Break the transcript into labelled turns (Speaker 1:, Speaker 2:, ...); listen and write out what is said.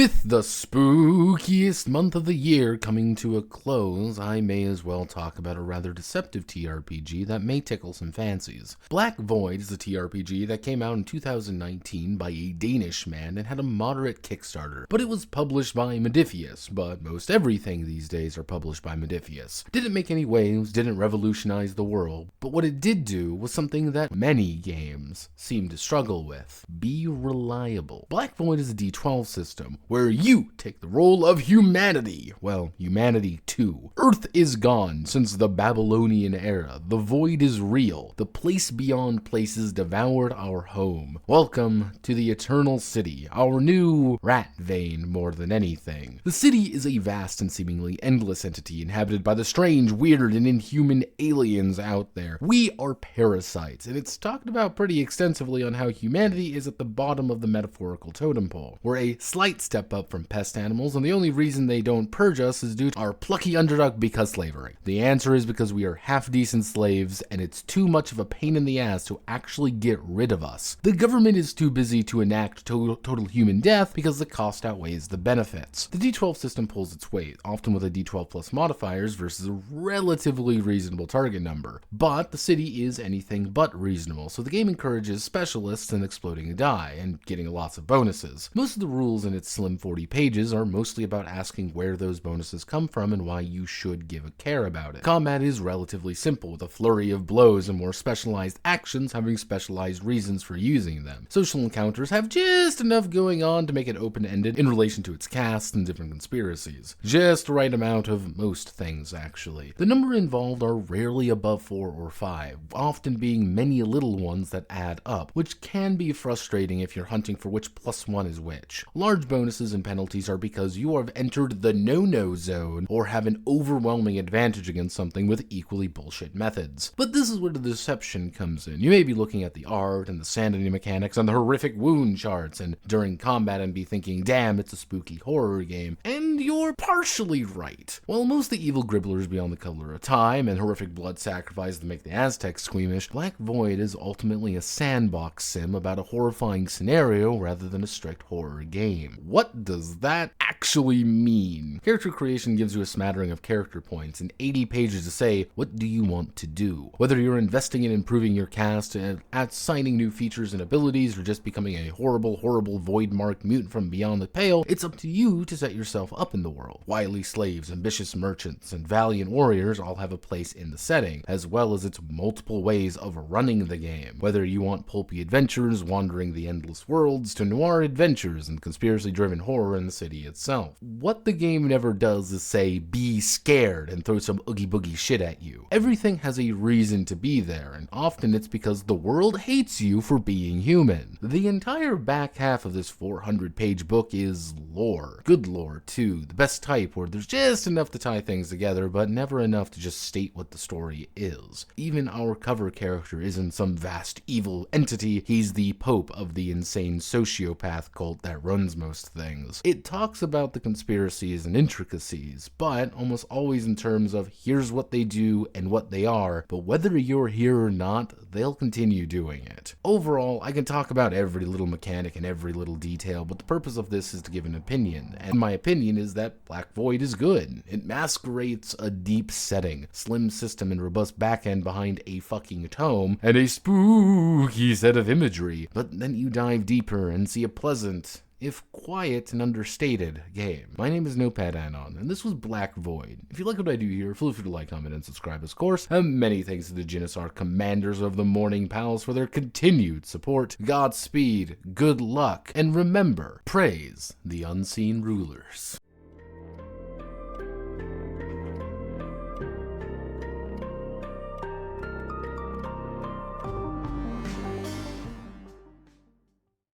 Speaker 1: With the spookiest month of the year coming to a close, I may as well talk about a rather deceptive TRPG that may tickle some fancies. Black Void is a TRPG that came out in 2019 by a Danish man and had a moderate Kickstarter, but it was published by Modiphius, but most everything these days are published by Modiphius. Didn't make any waves, didn't revolutionize the world, but what it did do was something that many games seem to struggle with: be reliable. Black Void is a D12 system, where you take the role of humanity. Well, humanity too. Earth is gone since the Babylonian era. The void is real. The place beyond places devoured our home. Welcome to the Eternal City, our new rat vein more than anything. The city is a vast and seemingly endless entity inhabited by the strange, weird, and inhuman aliens out there. We are parasites, and it's talked about pretty extensively on how humanity is at the bottom of the metaphorical totem pole. We're a slight step up from pest animals, and the only reason they don't purge us is due to our plucky underdog because slavery. The answer is because we are half-decent slaves, and it's too much of a pain in the ass to actually get rid of us. The government is too busy to enact total human death because the cost outweighs the benefits. The D12 system pulls its weight, often with a D12 plus modifiers versus a relatively reasonable target number. But the city is anything but reasonable, so the game encourages specialists in exploding a die and getting lots of bonuses. Most of the rules in its slim 40 pages are mostly about asking where those bonuses come from and why you should give a care about it. Combat is relatively simple, with a flurry of blows and more specialized actions having specialized reasons for using them. Social encounters have just enough going on to make it open-ended in relation to its cast and different conspiracies. Just the right amount of most things, actually. The number involved are rarely above 4 or 5, often being many little ones that add up, which can be frustrating if you're hunting for which +1 is which. Large bonuses and penalties are because you have entered the no-no zone or have an overwhelming advantage against something with equally bullshit methods. But this is where the deception comes in. You may be looking at the art and the sanity mechanics and the horrific wound charts, and during combat and be thinking, damn, it's a spooky horror game. And you're partially right. While most of the evil gribblers beyond the color of time and horrific blood sacrifice that make the Aztecs squeamish, Black Void is ultimately a sandbox sim about a horrifying scenario rather than a strict horror game. What does that actually mean? Character creation gives you a smattering of character points and 80 pages to say, what do you want to do? Whether you're investing in improving your cast, assigning new features and abilities, or just becoming a horrible void-marked mutant from beyond the pale, it's up to you to set yourself up in the world. Wily slaves, ambitious merchants, and valiant warriors all have a place in the setting, as well as its multiple ways of running the game. Whether you want pulpy adventures, wandering the endless worlds, to noir adventures and conspiracy-driven horror in the city itself. What the game never does is say, be scared and throw some oogie boogie shit at you. Everything has a reason to be there, and often it's because the world hates you for being human. The entire back half of this 400-page book is lore. Good lore, too. The best type, where there's just enough to tie things together, but never enough to just state what the story is. Even our cover character isn't some vast evil entity. He's the pope of the insane sociopath cult that runs most things. It talks about the conspiracies and intricacies, but almost always in terms of here's what they do and what they are, but whether you're here or not, they'll continue doing it. Overall, I can talk about every little mechanic and every little detail, but the purpose of this is to give an opinion, and my opinion is that Black Void is good. It masquerades a deep setting, slim system and robust backend behind a fucking tome, and a spooky set of imagery, but then you dive deeper and see a pleasant, if quiet and understated, game. My name is Notepad, and this was Black Void. If you like what I do here, feel free to like, comment, and subscribe, of course. And many thanks to the Genisar Commanders of the Morning Pals for their continued support. Godspeed, good luck, and remember, praise the unseen rulers.